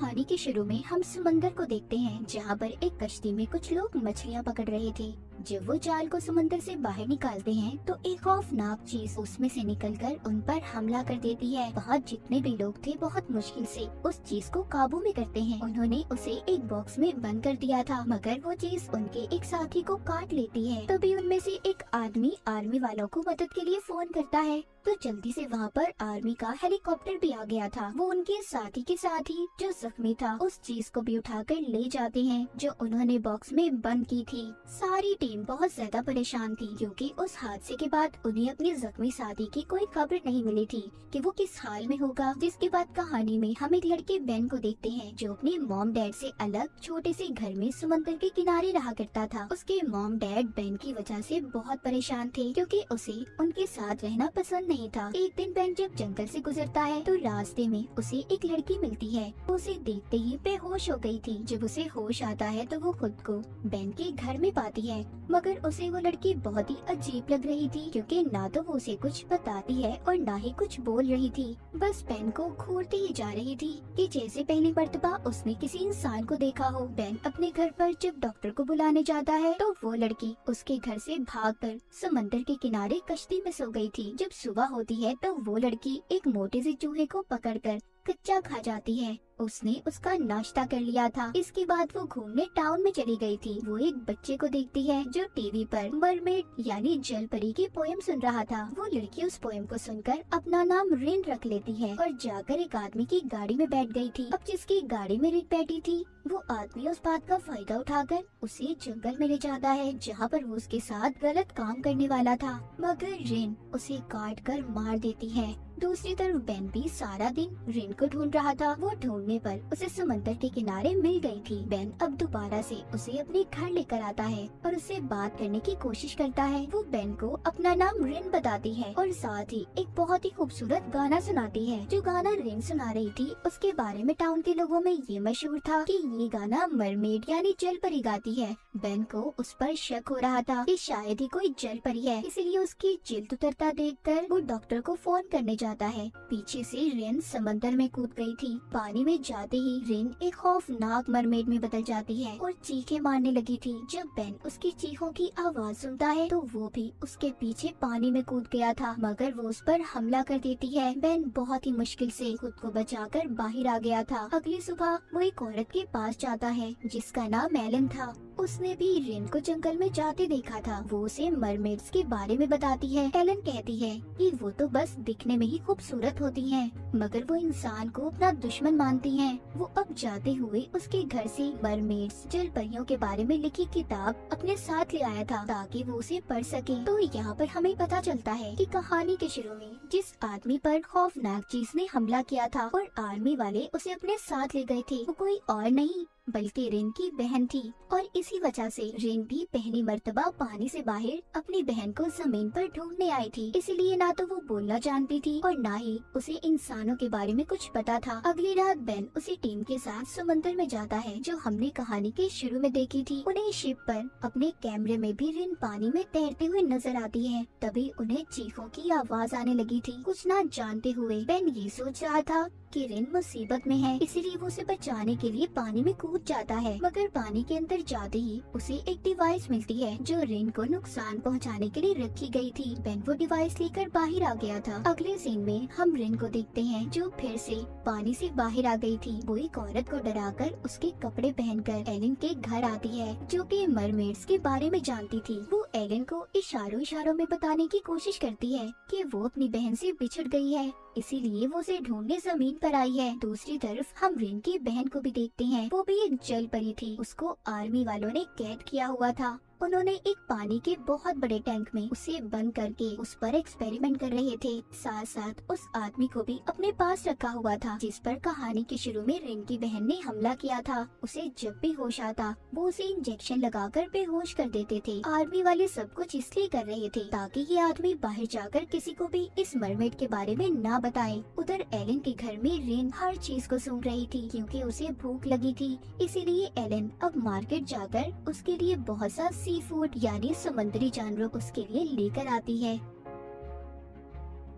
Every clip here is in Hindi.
कहानी के शुरू में हम समंदर को देखते हैं, जहाँ पर एक कश्ती में कुछ लोग मछलियाँ पकड़ रहे थे। जब वो जाल को समंदर से बाहर निकालते हैं तो एक खौफनाक चीज उसमें से निकलकर उन पर हमला कर देती है। वहाँ जितने भी लोग थे बहुत मुश्किल से उस चीज को काबू में करते हैं। उन्होंने उसे एक बॉक्स में बंद कर दिया था, मगर वो चीज उनके एक साथी को काट लेती है। तभी उनमें से एक आदमी आर्मी वालों को मदद के लिए फोन करता है, तो जल्दी से वहाँ पर आर्मी का हेलीकॉप्टर भी आ गया था। वो उनके साथी के साथ ही जो जख्मी था उस चीज को भी उठाकर ले जाते हैं जो उन्होंने बॉक्स में बंद की थी। सारी टीम बहुत ज्यादा परेशान थी क्योंकि उस हादसे के बाद उन्हें अपने जख्मी साथी की कोई खबर नहीं मिली थी कि वो किस हाल में होगा। जिसके बाद कहानी में हम एक लड़के बेन को देखते हैं जो अपने मॉम डैड से अलग छोटे से घर में समंदर के किनारे रहा करता था। उसके मॉम डैड बेन की वजह से बहुत परेशान थे क्योंकि उसे उनके साथ रहना पसंद नहीं था। एक दिन बेन जब जंगल से गुजरता है तो रास्ते में उसे एक लड़की मिलती है। उसे देखते ही बेहोश हो गई थी। जब उसे होश आता है तो वो खुद को बेन के घर में पाती है, मगर उसे वो लड़की बहुत ही अजीब लग रही थी क्योंकि ना तो वो उसे कुछ बताती है और ना ही कुछ बोल रही थी। बस बेन को घूरती ही जा रही थी कि जैसे पहली मर्तबा उसने किसी इंसान को देखा हो। बेन अपने घर पर जब डॉक्टर को बुलाने जाता है तो वो लड़की उसके घर से भागकर समंदर के किनारे कश्ती में सो गई थी। जब सुबह होती है तो वो लड़की एक मोटे से चूहे को पकड़कर कच्चा खा जाती है। उसने उसका नाश्ता कर लिया था। इसके बाद वो घूमने टाउन में चली गई थी। वो एक बच्चे को देखती है जो टीवी पर मरमेड यानी जल परी की पोएम सुन रहा था। वो लड़की उस पोएम को सुनकर अपना नाम रिन रख लेती है और जाकर एक आदमी की गाड़ी में बैठ गई थी। अब जिसकी गाड़ी में रिन बैठी थी वो आदमी उस बात का फायदा उठाकर उसे जंगल में ले जाता है जहाँ पर वो उसके साथ गलत काम करने वाला था, मगर रिन उसे काट कर मार देती है। दूसरी तरफ बेन भी सारा दिन रिन को ढूंढ रहा था। वो ढूंढने पर उसे समंदर के किनारे मिल गई थी। बेन अब दोबारा से उसे अपने घर लेकर आता है और उससे बात करने की कोशिश करता है। वो बेन को अपना नाम रिन बताती है और साथ ही एक बहुत ही खूबसूरत गाना सुनाती है। जो गाना रिन सुना रही थी उसके बारे में टाउन के लोगों में ये मशहूर था कि ये गाना मरमेड यानी जल परी गाती है। बेन को उस पर शक हो रहा था कि शायद ही कोई जल परी है, इसलिए उसकी जिल्द उतरता देखकर वो डॉक्टर को फोन करने जाता है। पीछे से रिन समंदर में कूद गई थी। पानी में जाते ही रिन एक खौफनाक मरमेड में बदल जाती है और चीखें मारने लगी थी। जब बेन उसकी चीखों की आवाज सुनता है तो वो भी उसके पीछे पानी में कूद गया था, मगर वो उस पर हमला कर देती है। बेन बहुत ही मुश्किल से खुद को बचाकर बाहर आ गया था। अगली सुबह वो एक औरत के पास जाता है जिसका नाम एलन था। उसने भी रिन को जंगल में जाते देखा था। वो उसे मरमेड्स के बारे में बताती है। एलन कहती है कि वो तो बस दिखने में ही खूबसूरत होती हैं, मगर वो इंसान को अपना दुश्मन मानती हैं। वो अब जाते हुए उसके घर से मरमेड्स जल परियों के बारे में लिखी किताब अपने साथ ले आया था ताकि वो उसे पढ़ सके। तो यहाँ पर हमें पता चलता है कि कहानी के शुरू में जिस आदमी पर खौफनाक चीज ने हमला किया था और आर्मी वाले उसे अपने साथ ले गए थे, वो कोई और नहीं बल्कि रिन की बहन थी। और इसी वजह से रिन भी पहली मर्तबा पानी से बाहर अपनी बहन को जमीन पर ढूंढने आई थी। इसलिए ना तो वो बोलना जानती थी और ना ही उसे इंसानों के बारे में कुछ पता था। अगली रात बेन उसी टीम के साथ समंदर में जाता है जो हमने कहानी के शुरू में देखी थी। उन्हें शिप पर अपने कैमरे में भी रिन पानी में तैरते हुए नजर आती है। तभी उन्हें चीखों की आवाज आने लगी थी। कुछ ना जानते हुए बेन ये सोच रहा था कि रिन मुसीबत में है, इसीलिए वो उसे बचाने के लिए पानी में कूद जाता है। मगर पानी के अंदर जाते ही उसे एक डिवाइस मिलती है जो रिन को नुकसान पहुंचाने के लिए रखी गई थी। बेन वो डिवाइस लेकर बाहर आ गया था। अगले सीन में हम रिन को देखते हैं जो फिर से पानी से बाहर आ गई थी। वो एक औरत को डराकर उसके कपड़े पहनकर एलन के घर आती है जो कि मरमेड्स के बारे में जानती थी। वो एलन को इशारों इशारों में बताने की कोशिश करती है कि वो अपनी बहन से बिछड़ गई है, इसीलिए वो उसे ढूंढने जमीन पर आई है। दूसरी तरफ हम रिन की बहन को भी देखते हैं। वो भी एक जल परी थी। उसको आर्मी वालों ने कैद किया हुआ था। उन्होंने एक पानी के बहुत बड़े टैंक में उसे बंद करके उस पर एक्सपेरिमेंट कर रहे थे। साथ साथ उस आदमी को भी अपने पास रखा हुआ था जिस पर कहानी के शुरू में रिन की बहन ने हमला किया था। उसे जब भी होश आता वो उसे इंजेक्शन लगाकर बेहोश कर देते थे। आर्मी वाले सब कुछ इसलिए कर रहे थे ताकि ये आदमी बाहर जाकर किसी को भी इस मरमेड के बारे में ना बताए। उधर एलन के घर में रिन हर चीज को सुन रही थी क्योंकि उसे भूख लगी थी। इसीलिए एलन अब मार्केट जाकर उसके लिए बहुत सा सी फूड यानी समुद्री जानवर उसके लिए लेकर आती है।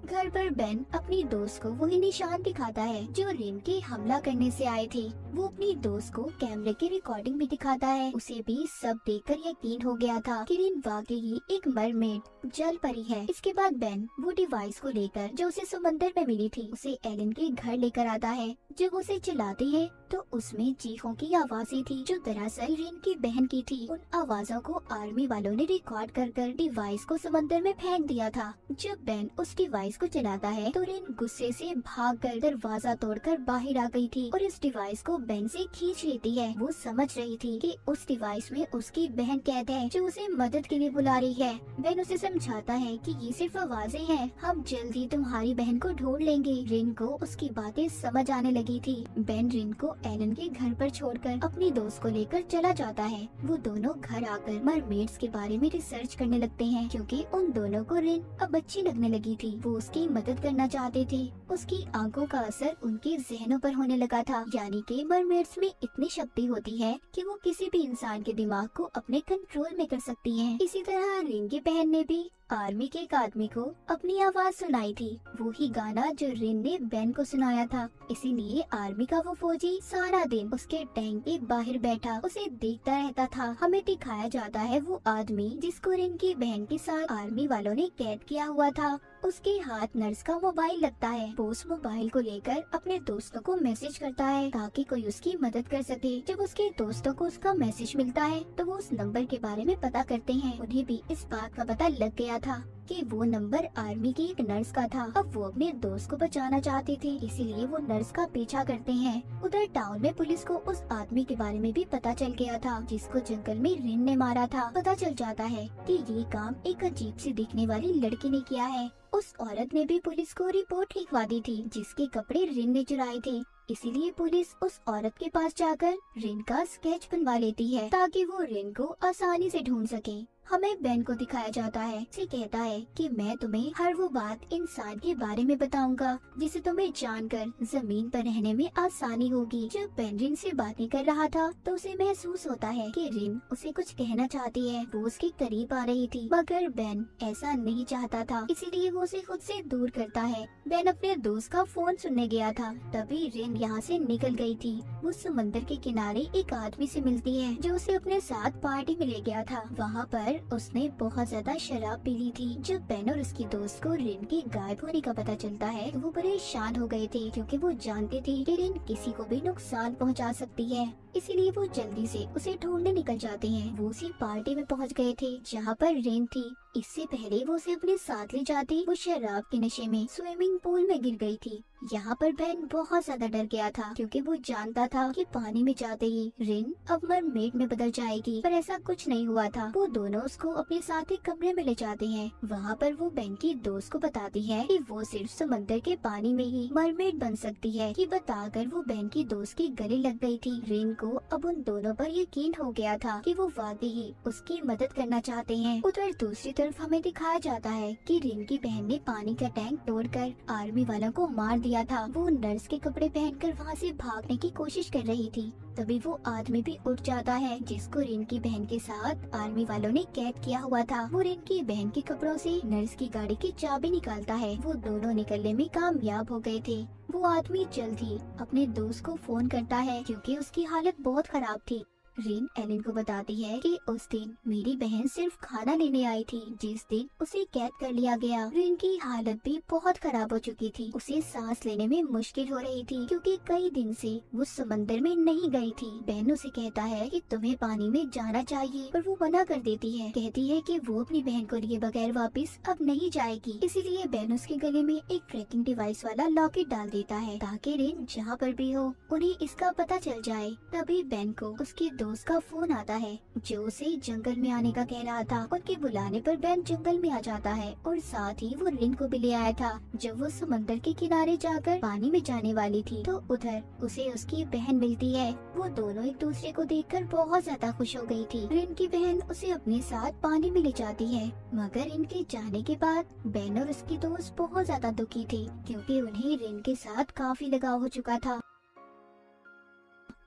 घर पर बेन अपनी दोस्त को वही निशान दिखाता है जो रिन के हमला करने से आए थे। वो अपनी दोस्त को कैमरे की रिकॉर्डिंग भी दिखाता है। उसे भी सब देखकर यकीन हो गया था कि रिन वाकई ही एक मरमेड जल परी है। इसके बाद बेन वो डिवाइस को लेकर जो उसे समंदर में मिली थी उसे एलन के घर लेकर आता है। जब उसे चलाते हैं तो उसमें चीखों की आवाजें थी जो दरअसल रिन की बहन की थी। उन आवाजों को आर्मी वालों ने रिकॉर्ड कर डिवाइस को समंदर में फेंक दिया था। जब बेन उस डिवाइस को चलाता है तो रिन गुस्से से भागकर दरवाजा तोड़कर बाहर आ गई थी और इस डिवाइस को बेन से खींच लेती है। वो समझ रही थी कि उस डिवाइस में उसकी बहन कैद है जो उसे मदद के लिए बुला रही है। बेन उसे समझाता है कि ये सिर्फ आवाजें हैं, हम जल्दी तुम्हारी बहन को ढूंढ लेंगे। रिन को उसकी बातें समझ आने लगी थी। बेन रिन को एलन के घर पर छोड़कर अपनी दोस्त को लेकर चला जाता है। वो दोनों घर आकर मरमेड्स के बारे में रिसर्च करने लगते हैं क्योंकि उन दोनों को रिन अब अच्छी लगने लगी थी। वो उसकी मदद करना चाहते थे। उसकी आंखों का असर उनके जहनों पर होने लगा था, यानी कि मरमेड्स में इतनी शक्ति होती है कि वो किसी भी इंसान के दिमाग को अपने कंट्रोल में कर सकती हैं। इसी तरह रिन की बहन ने भी आर्मी के एक आदमी को अपनी आवाज सुनाई थी, वो ही गाना जो रिन ने बेन को सुनाया था। इसीलिए आर्मी का वो फौजी सारा दिन उसके टैंक के बाहर बैठा उसे देखता रहता था। हमें दिखाया जाता है वो आदमी जिसको रिन की बहन के साथ आर्मी वालों ने कैद किया हुआ था। उसके हाथ नर्स का मोबाइल लगता है। वो उस मोबाइल को लेकर अपने दोस्तों को मैसेज करता है ताकि कोई उसकी मदद कर सके। जब उसके दोस्तों को उसका मैसेज मिलता है तो वो उस नंबर के बारे में पता करते हैं। उन्हें भी इस बात का पता लग गया था कि वो नंबर आर्मी की एक नर्स का था। अब वो अपने दोस्त को बचाना चाहते थे, इसीलिए वो नर्स का पीछा करते हैं। उधर टाउन में पुलिस को उस आदमी के बारे में भी पता चल गया था जिसको जंगल में रिन ने मारा था। पता चल जाता है कि ये काम एक अजीब सी दिखने वाली लड़की ने किया है। उस औरत ने भी पुलिस को रिपोर्ट लिखवा दी थी जिसके कपड़े रिन ने चुराए थे। इसीलिए पुलिस उस औरत के पास जाकर रिन का स्केच बनवा लेती है ताकि वो रिन को आसानी से ढूंढ सके। हमें बेन को दिखाया जाता है। उसे कहता है कि मैं तुम्हें हर वो बात इंसान के बारे में बताऊंगा जिसे तुम्हें जानकर जमीन पर रहने में आसानी होगी। जब बेन रिन से बातें कर रहा था तो उसे महसूस होता है कि रिन उसे कुछ कहना चाहती है। वो उसके करीब आ रही थी मगर बेन ऐसा नहीं चाहता था, इसीलिए वो उसे खुद से दूर करता है। बेन अपने दोस्त का फोन सुनने गया था, तभी रिन यहाँ से निकल गई थी। वो समंदर के किनारे एक आदमी से मिलती है जो उसे अपने साथ पार्टी में ले गया था। वहाँ पर उसने बहुत ज्यादा शराब पी ली थी। जब बेन और उसकी दोस्त को रिन के गायब होने का पता चलता है तो वो परेशान हो गए थे क्योंकि वो जानते थे कि रिन किसी को भी नुकसान पहुंचा सकती है। इसीलिए वो जल्दी से उसे ढूंढने निकल जाते हैं। वो उसी पार्टी में पहुंच गए थे जहाँ पर रिन थी। इससे पहले वो उसे अपने साथ ले जाते वो शराब के नशे में स्विमिंग पूल में गिर गई थी। यहाँ पर बेन बहुत ज्यादा डर गया था क्योंकि वो जानता था कि पानी में जाते ही रिन अब मरमेड में बदल जाएगी, पर ऐसा कुछ नहीं हुआ था। वो दोनों उसको अपने साथ एक कमरे में ले जाते हैं। वहाँ पर वो बेन की दोस्त को बताती है कि वो सिर्फ समंदर के पानी में ही मरमेड बन सकती है। ये बताकर वो बेन की दोस्त के गले लग गई थी। रिन को अब उन दोनों पर यकीन हो गया था कि वो वाकई ही उसकी मदद करना चाहते हैं। उधर दूसरी तरफ हमें दिखाया जाता है कि रिन की बहन ने पानी का टैंक तोड़कर आर्मी वालों को मार दिया था। वो नर्स के कपड़े पहनकर वहाँ से भागने की कोशिश कर रही थी। तभी वो आदमी भी उठ जाता है जिसको रिन की बहन के साथ आर्मी वालों ने कैद किया हुआ था। वो रिन की बहन के कपड़ों से नर्स की गाड़ी की चाबी निकालता है। वो दोनों निकलने में कामयाब हो गए थे। वो आदमी जल्द ही अपने दोस्त को फोन करता है क्योंकि उसकी हालत बहुत खराब थी। रिन एलन को बताती है कि उस दिन मेरी बहन सिर्फ खाना लेने आई थी जिस दिन उसे कैद कर लिया गया। रिन की हालत भी बहुत खराब हो चुकी थी। उसे सांस लेने में मुश्किल हो रही थी क्योंकि कई दिन से वो समंदर में नहीं गई थी। बेन उसे कहता है कि तुम्हें पानी में जाना चाहिए, पर वो मना कर देती है। कहती है कि वो अपनी बहन को लिए बगैर वापस अब नहीं जाएगी। इसीलिए बेन उसके गले में एक ट्रैकिंग डिवाइस वाला लॉकेट डाल देता है ताकि रिन जहाँ पर भी हो उन्हें इसका पता चल जाए। तभी बेन को उसके दोस्त का फोन आता है जो उसे जंगल में आने का कह रहा था। उनके बुलाने पर बेन जंगल में आ जाता है और साथ ही वो रिन को भी ले आया था। जब वो समंदर के किनारे जाकर पानी में जाने वाली थी तो उधर उसे उसकी बहन मिलती है। वो दोनों एक दूसरे को देखकर बहुत ज्यादा खुश हो गई थी। रिन की बहन उसे अपने साथ पानी में ले जाती है मगर इनके जाने के बाद बेन और उसकी दोस्त बहुत ज्यादा दुखी थी क्योंकि उन्हें रिन के साथ काफी लगाव हो चुका था।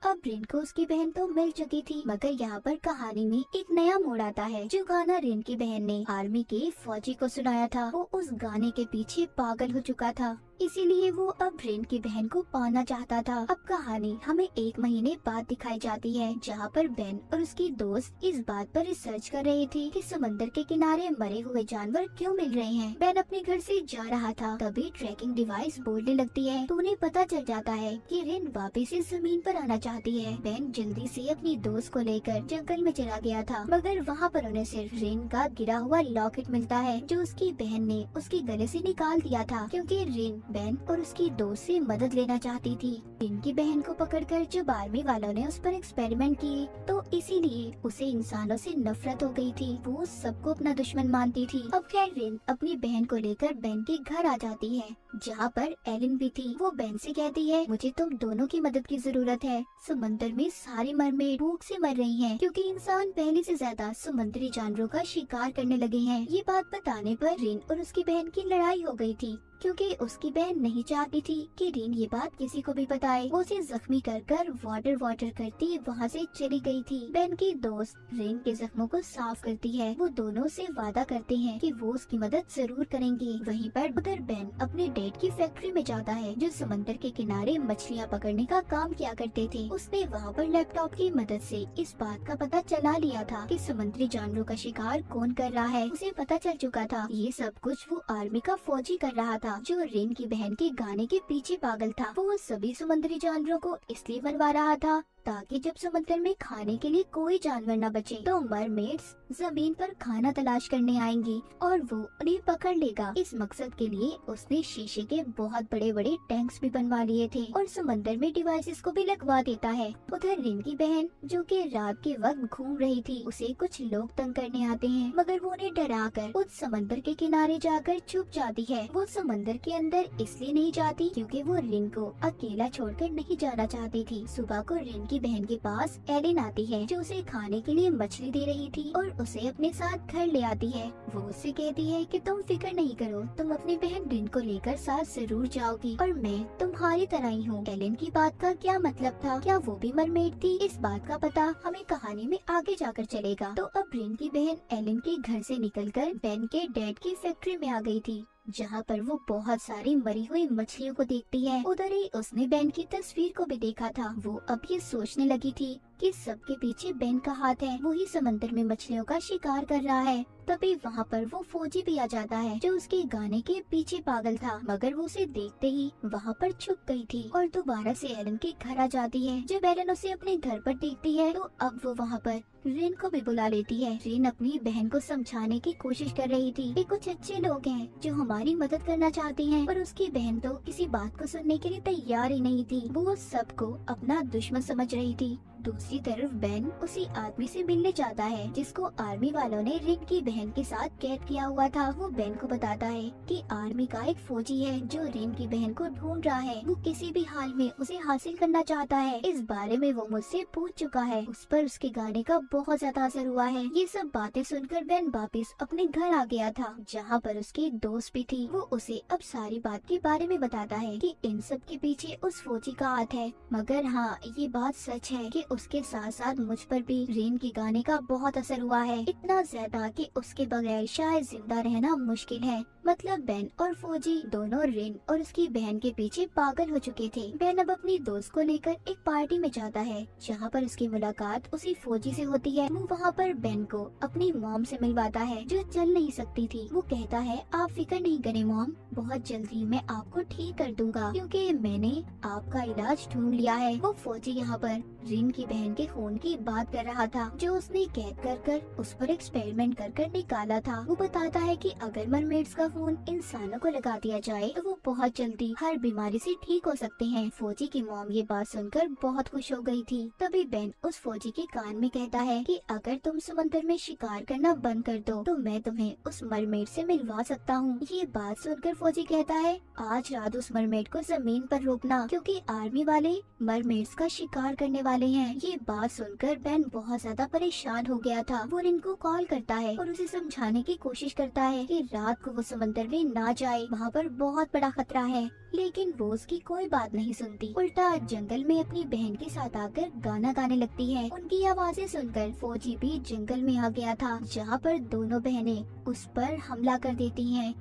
अब अब रिन को उसकी बहन तो मिल चुकी थी, मगर यहाँ पर कहानी में एक नया मोड़ आता है। जो गाना रिन की बहन ने आर्मी के फौजी को सुनाया था, वो उस गाने के पीछे पागल हो चुका था, इसीलिए वो अब रिन की बहन को पाना चाहता था। अब कहानी हमें 1 महीने बाद दिखाई जाती है, जहाँ पर बेन और उसकी दोस्त इस बात पर रिसर्च कर रहे थे कि समंदर के किनारे मरे हुए जानवर क्यों मिल रहे हैं। बेन अपने घर से जा रहा था, तभी ट्रैकिंग डिवाइस बोलने लगती है, तो उन्हें पता चल जाता है कि रिन वापस इस जमीन पर आना चाहती है। बेन जल्दी से अपनी दोस्त को लेकर जंगल में चला गया था, मगर वहाँ पर उन्हें सिर्फ रिन का गिरा हुआ लॉकेट मिलता है, जो उसकी बहन ने उसके गले से निकाल दिया था, क्योंकि रिन बेन और उसकी दोस्त से मदद लेना चाहती थी। रिन की बहन को पकड़कर जब आर्मी वालों ने उस पर एक्सपेरिमेंट किए, तो इसीलिए उसे इंसानों से नफरत हो गई थी। वो सबको अपना दुश्मन मानती थी। अब खैर रिन अपनी बहन को लेकर बेन के घर आ जाती है, जहाँ पर एलिन भी थी। वो बेन से कहती है, मुझे तुम दोनों की मदद की जरूरत है। समंदर में सारी मरमेड भूख से मर रही हैं, क्योंकि इंसान पहले से ज्यादा समुद्री जानवरों का शिकार करने लगे हैं। ये बात बताने पर रिन और उसकी बहन की लड़ाई हो गई थी, क्योंकि उसकी बहन नहीं चाहती थी कि रिन ये बात किसी को भी बताए। वो उसे जख्मी कर वाटर करती वहाँ से चली गई थी। बेन की दोस्त रिन के जख्मों को साफ करती है। वो दोनों से वादा करते हैं कि वो उसकी मदद जरूर करेंगे। वहीं पर उधर बेन अपने डैड की फैक्ट्री में जाता है, जो समंदर के किनारे मछलियाँ पकड़ने का काम किया करते थे। उसने वहाँ पर लैपटॉप की मदद से इस बात का पता चला लिया था कि समुद्री जानवरों का शिकार कौन कर रहा है। उसे पता चल चुका था ये सब कुछ वो आर्मी का फौजी कर रहा था, जो रिन की बहन के गाने के पीछे पागल था। वो सभी समुद्री जानवरों को इसलिए मरवा रहा था ताकि जब समुद्र में खाने के लिए कोई जानवर न बचे, तो मरमेड्स जमीन पर खाना तलाश करने आएंगी और वो उन्हें पकड़ लेगा। इस मकसद के लिए उसने शीशे के बहुत बड़े बड़े टैंक्स भी बनवा लिए थे और समंदर में डिवाइसेस को भी लगवा देता है। उधर रिन की बहन, जो कि रात के वक्त घूम रही थी, उसे कुछ लोग तंग करने आते हैं, मगर वो उन्हें डरा कर उस समंदर के किनारे जाकर छुप जाती है। वो समंदर के अंदर इसलिए नहीं जाती क्योंकि वो रिन को अकेला छोड़कर नहीं जाना चाहती थी। सुबह को रिन की बहन के पास एलिन आती है, जो उसे खाने के लिए मछली दे रही थी और उसे अपने साथ घर ले आती है। वो उससे कहती है कि तुम फिक्र नहीं करो, तुम अपनी बहन रिन को लेकर साथ जरूर जाओगी और मैं तुम्हारी तरह ही हूँ। एलिन की बात का क्या मतलब था? क्या वो भी मरमेड थी? इस बात का पता हमें कहानी में आगे जाकर चलेगा। तो अब रिन की बहन एलिन के घर से निकलकर बेन के डैड की फैक्ट्री में आ गई थी, जहाँ पर वो बहुत सारी मरी हुई मछलियों को देखती है। उधर ही उसने बेन की तस्वीर को भी देखा था। वो अब ये सोचने लगी थी कि सबके पीछे बेन का हाथ है, वो ही समंदर में मछलियों का शिकार कर रहा है। तभी वहाँ पर वो फौजी भी आ जाता है, जो उसके गाने के पीछे पागल था, मगर वो उसे देखते ही वहाँ पर छुप गई थी और दोबारा से एलन के घर आ जाती है। जब एलन उसे अपने घर पर देखती है, तो अब वो वहाँ पर रिन को भी बुला लेती है। रिन अपनी बहन को समझाने की कोशिश कर रही थी कि कुछ अच्छे लोग हैं जो हमारी मदद करना चाहते हैं, पर उसकी बहन तो किसी बात को सुनने के लिए तैयार ही नहीं थी। वो सबको अपना दुश्मन समझ रही थी। दूसरी तरफ बेन उसी आदमी से मिलने जाता है, जिसको आर्मी वालों ने रिन की बहन के साथ कैद किया हुआ था। वो बेन को बताता है कि आर्मी का एक फौजी है जो रिन की बहन को ढूंढ रहा है। वो किसी भी हाल में उसे हासिल करना चाहता है। इस बारे में वो मुझसे पूछ चुका है। उस पर उसके गाने का बहुत ज्यादा असर हुआ है। ये सब बातें सुनकर बेन वापस अपने घर आ गया था, जहाँ पर उसकी एक दोस्त भी थी। वो उसे अब सारी बात के बारे में बताता है कि इन सब के पीछे उस फौजी का हाथ है, मगर हाँ, ये बात सच है कि उसके साथ साथ मुझ पर भी रिन के गाने का बहुत असर हुआ है, इतना ज्यादा कि उसके बगैर शायद जिंदा रहना मुश्किल है। मतलब बेन और फौजी दोनों रिन और उसकी बहन के पीछे पागल हो चुके थे। बेन अब अपनी दोस्त को लेकर एक पार्टी में जाता है, जहाँ पर उसकी मुलाकात उसी फौजी से होती है। वो वहाँ पर बेन को अपनी मॉम से मिलवाता है, जो चल नहीं सकती थी। वो कहता है, आप फिक्र नहीं करें मॉम, बहुत जल्दी मैं आपको ठीक कर दूंगा, क्योंकि मैंने आपका इलाज ढूंढ लिया है। वो फौजी यहाँ पर रिन की बहन के खून की बात कर रहा था, जो उसने कैद कर उस पर एक्सपेरिमेंट कर निकाला था। वो बताता है कि अगर मरमेड्स का खून इंसानों को लगा दिया जाए तो वो बहुत जल्दी हर बीमारी से ठीक हो सकते हैं। फौजी की मॉम ये बात सुनकर बहुत खुश हो गई थी। तभी बेन उस फौजी के कान में कहता है कि अगर तुम समंदर में शिकार करना बंद कर दो तो मैं तुम्हें उस मरमेड से मिलवा सकता हूँ। ये बात सुनकर फौजी कहता है, आज रात उस मरमेड को जमीन पर रोकना, क्योंकि आर्मी वाले मरमेड्स का शिकार करने वाले हैं। हैं। ये बात सुनकर बेन बहुत ज्यादा परेशान हो गया था। वो रिन को कॉल करता है और उसे समझाने की कोशिश करता है कि रात को वो समंदर में ना जाए, वहाँ पर बहुत बड़ा खतरा है। लेकिन वो उसकी कोई बात नहीं सुनती, उल्टा जंगल में अपनी बहन के साथ आकर गाना गाने लगती है। उनकी आवाजें सुनकर फौजी भी जंगल में आ गया था, जहाँ पर दोनों बहनें उस पर हमला कर देती हैं।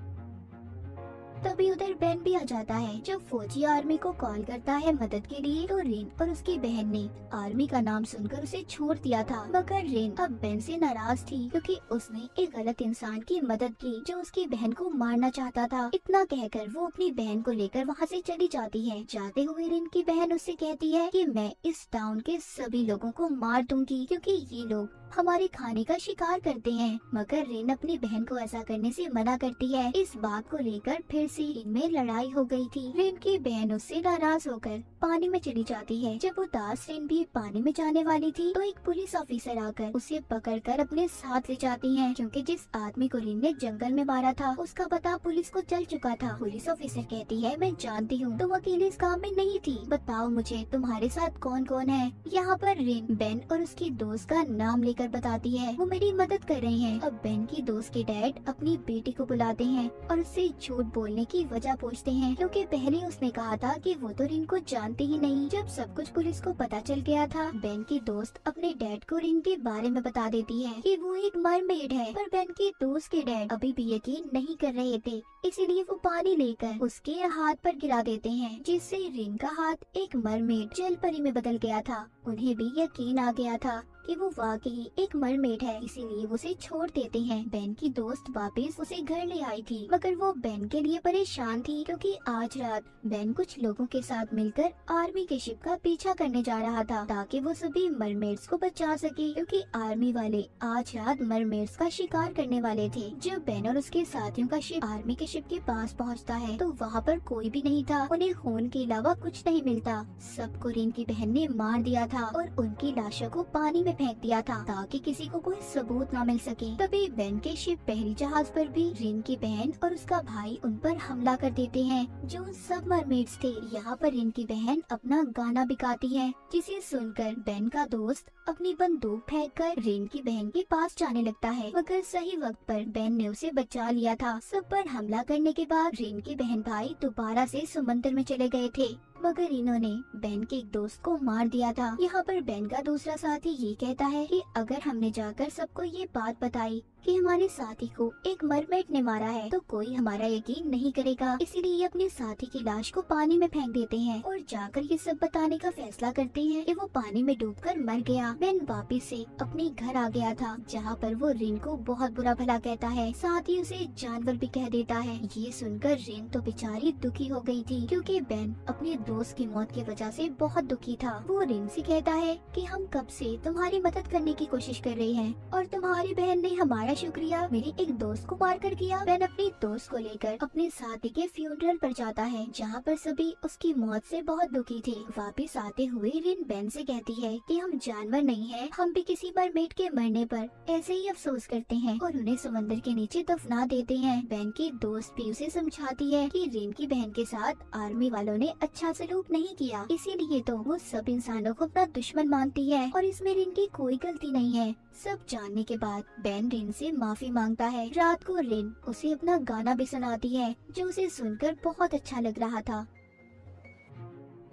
तभी उधर बेन भी आ जाता है। जब फौजी आर्मी को कॉल करता है मदद के लिए, तो रिन और उसकी बहन ने आर्मी का नाम सुनकर उसे छोड़ दिया था। मगर रिन अब बेन से नाराज थी क्योंकि उसने एक गलत इंसान की मदद की जो उसकी बहन को मारना चाहता था। इतना कहकर वो अपनी बहन को लेकर वहाँ से चली जाती है। जाते हुए रिन की बहन उससे कहती है कि मैं इस टाउन के सभी लोगों को मार दूंगी क्योंकि ये लोग हमारे खाने का शिकार करते हैं। मगर रिन अपनी बहन को ऐसा करने से मना करती है। इस बात को लेकर फिर से इनमें लड़ाई हो गई थी। रिन की बहन उससे नाराज होकर पानी में चली जाती है। जब उदास रिन भी पानी में जाने वाली थी तो एक पुलिस ऑफिसर आकर उसे पकड़कर अपने साथ ले जाती है, क्योंकि जिस आदमी को रिन ने जंगल में मारा था उसका पता पुलिस को चल चुका था। पुलिस ऑफिसर कहती है, मैं जानती हूँ तुम अकेले इस काम में नहीं थी, बताओ मुझे तुम्हारे साथ कौन कौन है। यहाँ पर रिन बेन और उसकी दोस्त का नाम लेकर बताती है वो मेरी मदद कर रही हैं। अब बेन की दोस्त के डैड अपनी बेटी को बुलाते हैं और उससे झूठ बोलने की वजह पूछते हैं, क्योंकि पहले उसने कहा था कि वो तो रिन को जानती ही नहीं। जब सब कुछ पुलिस को पता चल गया था, बेन की दोस्त अपने डैड को रिन के बारे में बता देती है कि वो एक मरमेड है। पर बेन की दोस्त के डैड अभी भी यकीन नहीं कर रहे थे, इसीलिए वो पानी लेकर उसके हाथ पर गिरा देते हैं, जिससे रिन का हाथ एक मरमेड जल परी में बदल गया था। उन्हें भी यकीन आ गया था कि वो वाकई एक मरमेड है, इसीलिए उसे छोड़ देते हैं। बेन की दोस्त वापस उसे घर ले आई थी, मगर वो बेन के लिए परेशान थी क्योंकि आज रात बेन कुछ लोगों के साथ मिलकर आर्मी के शिप का पीछा करने जा रहा था ताकि वो सभी मरमेड्स को बचा सके, क्योंकि आर्मी वाले आज रात मरमेड्स का शिकार करने वाले थे। जब बेन और उसके साथियों का शिप आर्मी के शिप के पास पहुंचता है तो वहाँ पर कोई भी नहीं था। उन्हें खून के अलावा कुछ नहीं मिलता। सबको रिन की बहन ने मार दिया था और उनकी लाशों को पानी में फेंक दिया था ताकि किसी को कोई सबूत न मिल सके। तभी बेन के शिप पहली जहाज पर भी रिन की बहन और उसका भाई उन पर हमला कर देते हैं, जो सब मरमेड्स थे। यहाँ पर रिन की बहन अपना गाना भी गाती है, जिसे सुनकर बेन का दोस्त अपनी बंदूक फेंककर रिन की बहन के पास जाने लगता है, मगर सही वक्त पर बेन ने उसे बचा लिया था। सब पर हमला करने के बाद रिन के बहन भाई दोबारा से समंदर में चले गए थे, मगर इन्होंने बेन के एक दोस्त को मार दिया था। यहाँ पर बेन का दूसरा साथी ये कहता है कि अगर हमने जाकर सबको ये बात बताई कि हमारे साथी को एक मरमेड ने मारा है तो कोई हमारा यकीन नहीं करेगा, इसीलिए अपने साथी की लाश को पानी में फेंक देते हैं और जाकर ये सब बताने का फैसला करते हैं कि वो पानी में डूबकर मर गया। बेन वापिस से अपने घर आ गया था, जहाँ पर वो रिन को बहुत बुरा भला कहता है, साथ ही उसे जानवर भी कह देता है। ये सुनकर रिन तो बेचारी दुखी हो गई थी, क्योंकि बेन अपने दोस्त की मौत की वजह से बहुत दुखी था। वो रिन से कहता है कि हम कब से तुम्हारी मदद करने की कोशिश कर रहे हैं और तुम्हारी बहन ने हमारा शुक्रिया मेरे एक दोस्त को मार कर किया। बेन अपनी दोस्त को लेकर अपने साथी के फ्यूनरल पर जाता है, जहाँ पर सभी उसकी मौत से बहुत दुखी थे। वापस आते हुए रिन बेन से कहती है कि हम जानवर नहीं हैं, हम भी किसी मरमेड के मरने पर ऐसे ही अफसोस करते हैं और उन्हें समंदर के नीचे दफना देते हैं। बेन की दोस्त भी उसे समझाती है कि रिन की बहन के साथ आर्मी वालों ने अच्छा सलूक नहीं किया, इसीलिए तो वो सब इंसानों को अपना दुश्मन मानती है और इसमें रिन की कोई गलती नहीं है। सब जानने के बाद बेन रिन से माफी मांगता है। रात को रिन उसे अपना गाना भी सुनाती है, जो उसे सुनकर बहुत अच्छा लग रहा था।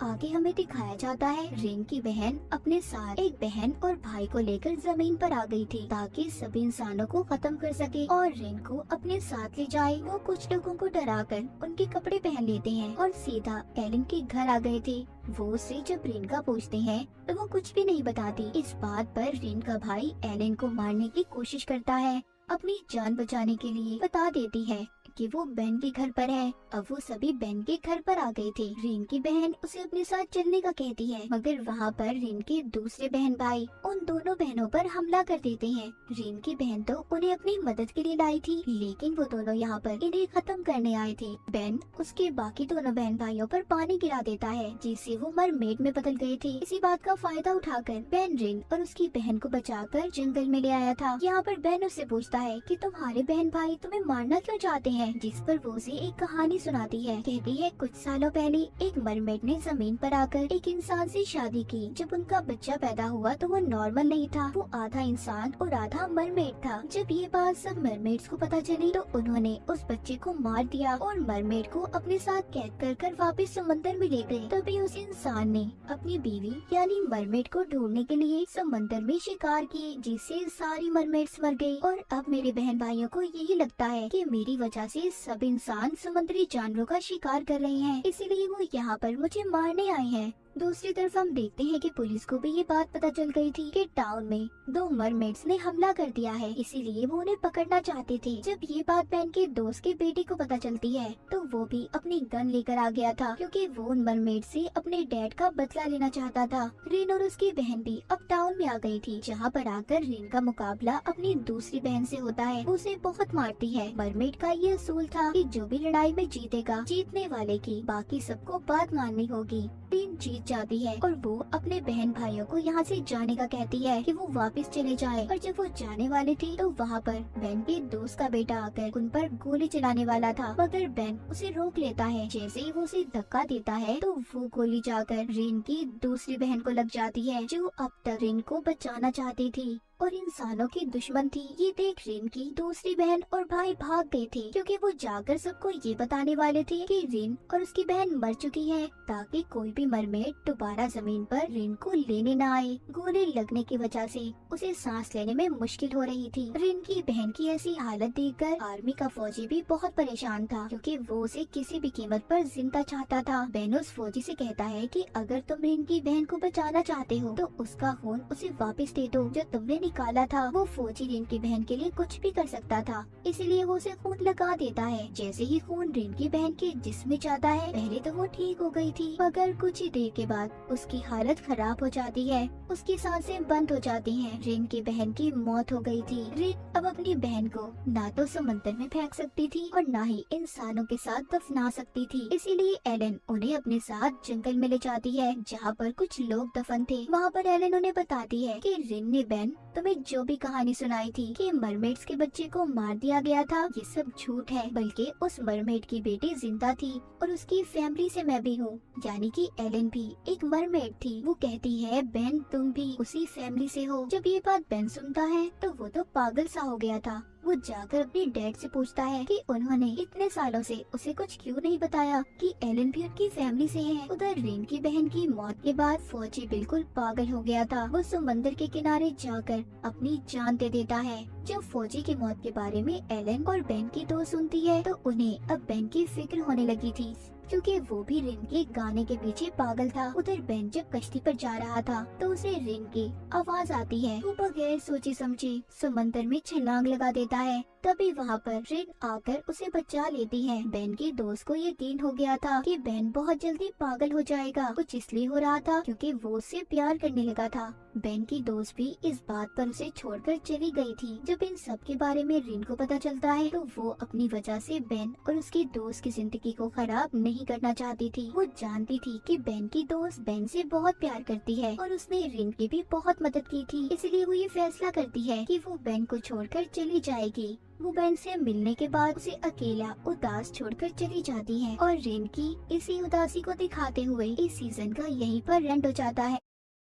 आगे हमें दिखाया जाता है रिन की बहन अपने साथ एक बहन और भाई को लेकर जमीन पर आ गई थी ताकि सभी इंसानों को खत्म कर सके और रिन को अपने साथ ले जाए। वो कुछ लोगों को डराकर उनके कपड़े पहन लेते हैं और सीधा एलन के घर आ गए थे। वो उससे जब रिन का पूछते हैं तो वो कुछ भी नहीं बताती। इस बात पर रिन का भाई एलन को मारने की कोशिश करता है। अपनी जान बचाने के लिए बता देती है कि वो बेन के घर पर है। अब वो सभी बेन के घर पर आ गए थे। रिन की बहन उसे अपने साथ चलने का कहती है, मगर वहाँ पर रिन के दूसरे बहन भाई उन दोनों बहनों पर हमला कर देते हैं। रिन की बहन तो उन्हें अपनी मदद के लिए लाई थी, लेकिन वो दोनों यहाँ पर इन्हें खत्म करने आए थे। बेन उसके बाकी दोनों बहन भाइयों पर पानी गिरा देता है, जिससे वो मरमेड में बदल गए थे। इसी बात का फायदा उठाकर बेन रिन और उसकी बहन को बचाकर जंगल में ले आया था। यहाँ पर बेन उससे पूछता है कि तुम्हारे बहन भाई तुम्हें मारना क्यों चाहते हैं है जिस पर वो उसे एक कहानी सुनाती है। कहती है कुछ सालों पहले एक मरमेड ने जमीन पर आकर एक इंसान से शादी की। जब उनका बच्चा पैदा हुआ तो वो नॉर्मल नहीं था, वो आधा इंसान और आधा मरमेड था। जब ये बात सब मरमेड्स को पता चली तो उन्होंने उस बच्चे को मार दिया और मरमेड को अपने साथ कैद कर वापस समंदर में ले गए। तभी उस इंसान ने अपनी बीवी यानी मरमेड को ढूंढने के लिए समंदर में शिकार किए, जिससे सारी मरमेड्स मर गई। और अब मेरे बहन भाइयों को यही लगता है कि मेरी वजह से सब इंसान समुद्री जानवरों का शिकार कर रहे हैं, इसीलिए वो यहाँ पर मुझे मारने आए हैं। दूसरी तरफ हम देखते हैं कि पुलिस को भी ये बात पता चल गई थी कि टाउन में 2 मरमेड्स ने हमला कर दिया है, इसीलिए वो उन्हें पकड़ना चाहते थे। जब ये बात बहन के दोस्त के बेटे को पता चलती है तो वो भी अपनी गन लेकर आ गया था, क्योंकि वो उन मरमेड से अपने डैड का बदला लेना चाहता था। रिन और उसकी बहन भी अब टाउन में आ गई थी, जहाँ पर आकर रिन का मुकाबला अपनी दूसरी बहन से होता है। वो उसे बहुत मारती है। मरमेड का ये असूल था कि जो भी लड़ाई में जीतेगा, जीतने वाले की बाकी सबको बात माननी होगी। रिन जीत जाती है और वो अपने बहन भाइयों को यहाँ से जाने का कहती है कि वो वापस चले जाए। और जब वो जाने वाले थे तो वहाँ पर बेन के दोस्त का बेटा आकर उन पर गोली चलाने वाला था, मगर बेन उसे रोक लेता है। जैसे ही वो उसे धक्का देता है तो वो गोली जाकर रिन की दूसरी बहन को लग जाती है, जो अब तक रिन को बचाना चाहती थी और इंसानों की दुश्मन थी। ये देख रिन की दूसरी बहन और भाई भाग गए थे, क्योंकि वो जाकर सबको ये बताने वाले थे कि रिन और उसकी बहन मर चुकी है, ताकि कोई भी मरमेड दोबारा जमीन पर रिन को लेने न आए। गोली लगने की वजह से उसे सांस लेने में मुश्किल हो रही थी। रिन की बहन की ऐसी हालत देखकर आर्मी का फौजी भी बहुत परेशान था, क्योंकि वो उसे किसी भी कीमत पर जिंदा चाहता था। बेन उस फौजी से कहता है कि अगर तुम रिन की बहन को बचाना चाहते हो तो उसका खून उसे वापस दे दो जो तुमने निकाला था। वो फौजी रिन की बहन के लिए कुछ भी कर सकता था, इसलिए वो उसे खून लगा देता है। जैसे ही खून रिन की बहन के जिस्म में जाता है, पहले तो वो ठीक हो गई थी, मगर कुछ ही देर के बाद उसकी हालत खराब हो जाती है, उसकी सांसें बंद हो जाती हैं। रिन की बहन की मौत हो गई थी। रिन अब अपनी बहन को ना तो समंदर में फेंक सकती थी और ना ही इंसानों के साथ दफना सकती थी, इसीलिए एलन उन्हें अपने साथ जंगल में ले जाती है, जहाँ पर कुछ लोग दफन थे। वहाँ पर एलन उन्हें बताती है कि रिन ने बेन तुम्हें जो भी कहानी सुनाई थी कि मरमेड्स के बच्चे को मार दिया गया था, ये सब झूठ है, बल्कि उस मरमेड की बेटी जिंदा थी और उसकी फैमिली से मैं भी हूँ, यानी कि एलन भी एक मरमेड थी। वो कहती है बेन तुम भी उसी फैमिली से हो। जब ये बात बेन सुनता है तो वो तो पागल सा हो गया था। वो जाकर अपने डैड से पूछता है कि उन्होंने इतने सालों से उसे कुछ क्यों नहीं बताया कि एलन भी उनकी फैमिली से है। उधर रिन की बहन की मौत के बाद फौजी बिल्कुल पागल हो गया था। वो समंदर के किनारे जाकर अपनी जान दे देता है। जब फौजी की मौत के बारे में एलन और बेन की दोस्त सुनती है तो उन्हें अब बेन की फिक्र होने लगी थी, क्योंकि वो भी रिन के गाने के पीछे पागल था। उधर बेन जब कश्ती पर जा रहा था तो उसे रिन की आवाज आती है। वो बगैर सोचे समझे समंदर में छलांग लगा देता है। तभी वहाँ पर रिन आकर उसे बचा लेती है। बेन के दोस्त को यकीन हो गया था कि बेन बहुत जल्दी पागल हो जाएगा। कुछ इसलिए हो रहा था क्योंकि वो उससे प्यार करने लगा था। बेन की दोस्त भी इस बात पर उसे छोड़कर चली गई थी। जब इन सब के बारे में रिन को पता चलता है तो वो अपनी वजह से बेन और उसकी दोस्त की जिंदगी को खराब नहीं करना चाहती थी। वो जानती थी कि बेन की दोस्त बेन से बहुत प्यार करती है और उसने रिन की भी बहुत मदद की थी, इसलिए वो ये फैसला करती है कि वो बेन को छोड़कर चली जाएगी। वो बेन से मिलने के बाद उसे अकेला उदास छोड़कर चली जाती है और रिन की इसी उदासी को दिखाते हुए इस सीजन का यहीं पर एंड हो जाता है।